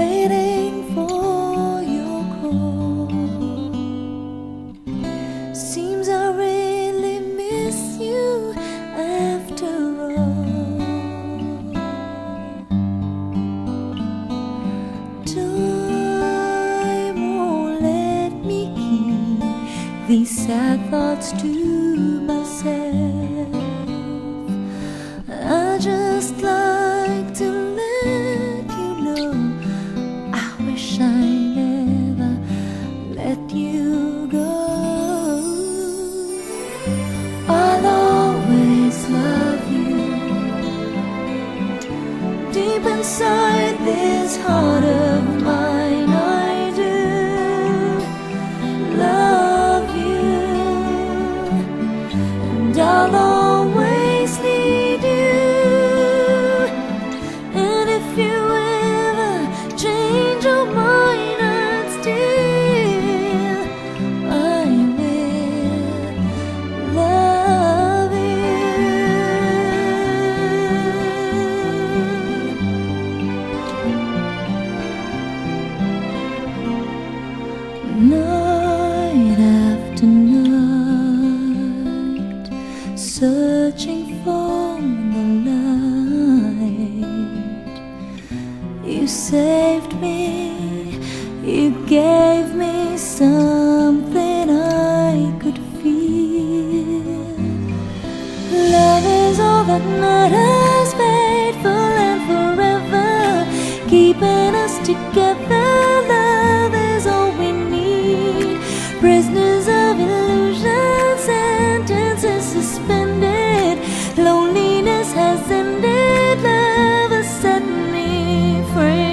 waiting for your call. Seems I really miss you after all. Time won't let me keep these sad thoughts to myself. I just like to let you know I wish I never let you go. I'll always love you. Deep inside this heart of mine, I do love you, and I'll always need you. And if you ever change your mind, I'd still, I will love you. Night after night, searching for the light. You saved me, you gave me something I could feel. Love is all that matters, faithful and forever, keeping us together. Love is all we need. Prisoners of illusion, sentences suspended. Loneliness has ended. Love has set me free.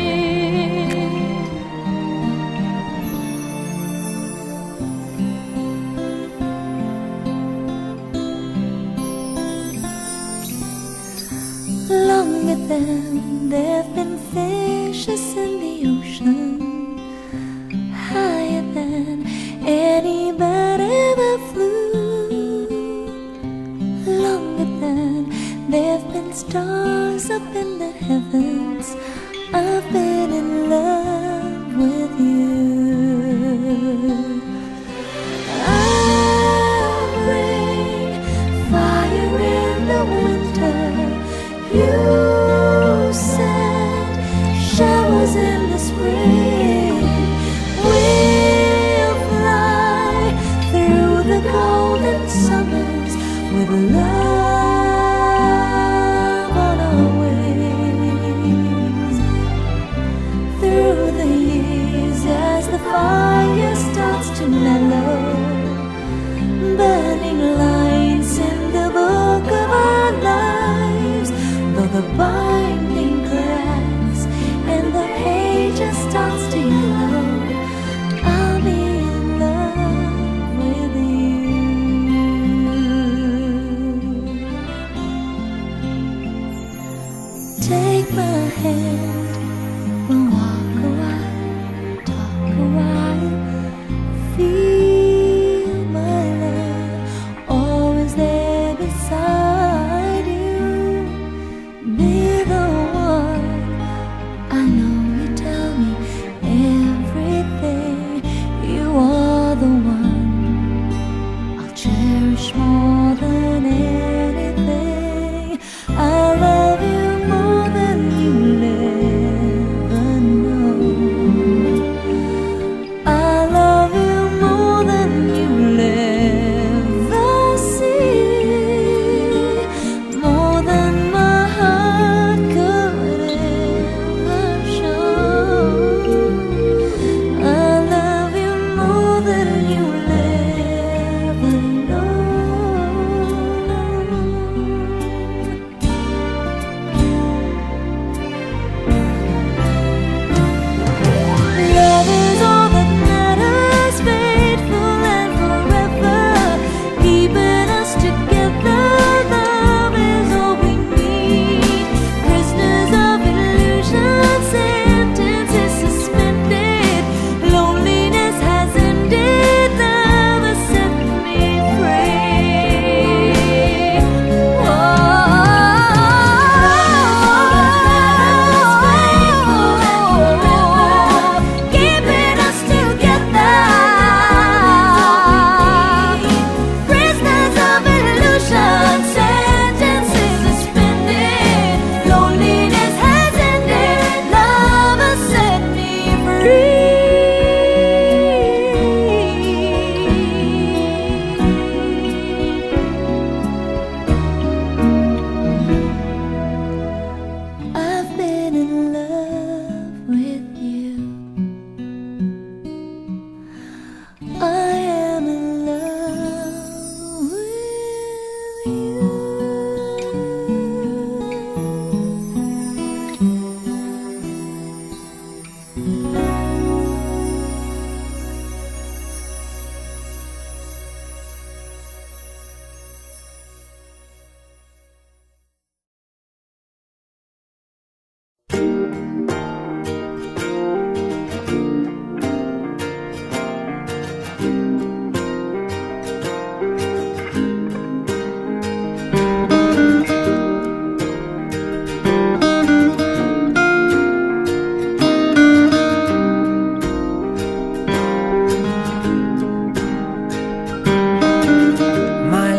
Longer than there've been fishes in the ocean, higher than any bird ever flew, longer than there've been stars up in the heavens. I've been in love with you. I'll bring fire in the winter. You send showers in the spring. We'll fly through the golden summers with love on our wings. Through the years as the fire starts to mellow, burning lights in the book of our lives. Though the binding cracks and the pages starts to yellow, I'll be in love with you. Take my hand, we'll walk a while, talk a while, feel my love always there beside you. Build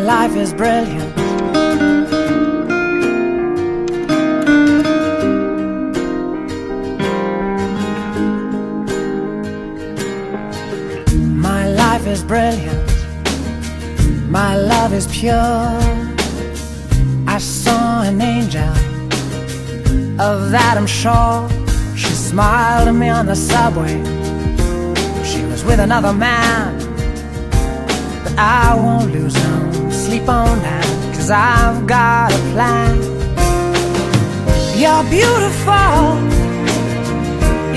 Life is brilliant. My life is brilliant. My love is pure. I saw an angel, of that I'm sure. She smiled at me on the subway. She was with another man, but I won't lose no sleep on that, 'cause I've got a plan. You're beautiful.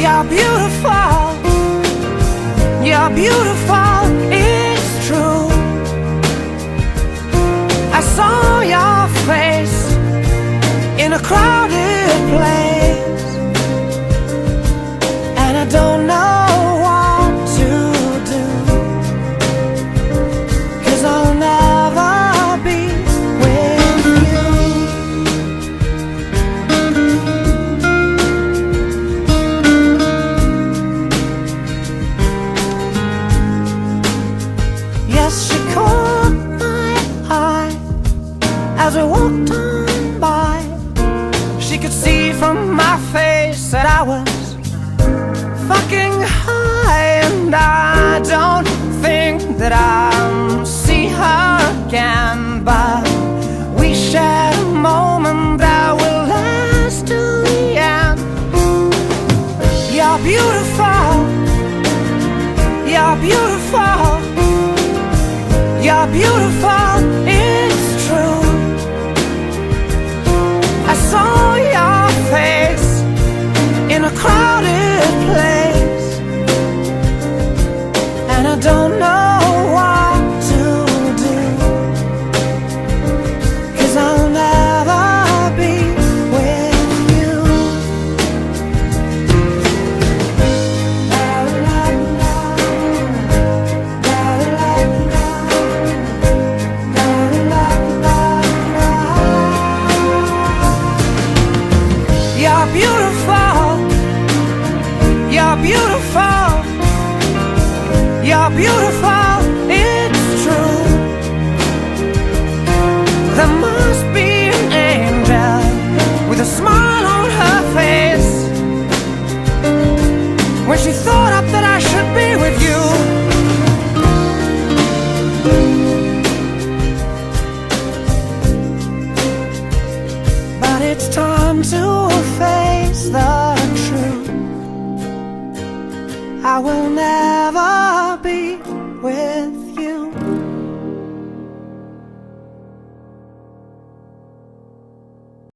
You're beautiful. You're beautiful, it's true. I saw your face in a crowded place, and I don't know what to do, 'cause I'll never be with you. Yes, she caught my eye as we walked on by. She could see from my face that I was fucking high, and I don't think that I'll see her again, but we shared a moment that will last till the end. You're beautiful. You're beautiful. You're beautiful, it's true. I saw your face in a crowded place, and I don't know what to do, 'cause I'll never be with you. You're beautiful. You're beautiful. You're beautiful, it's true. There must be an angel with a smile on her face when she thought up that I should be with you. But it's time to face the truth. I will never be with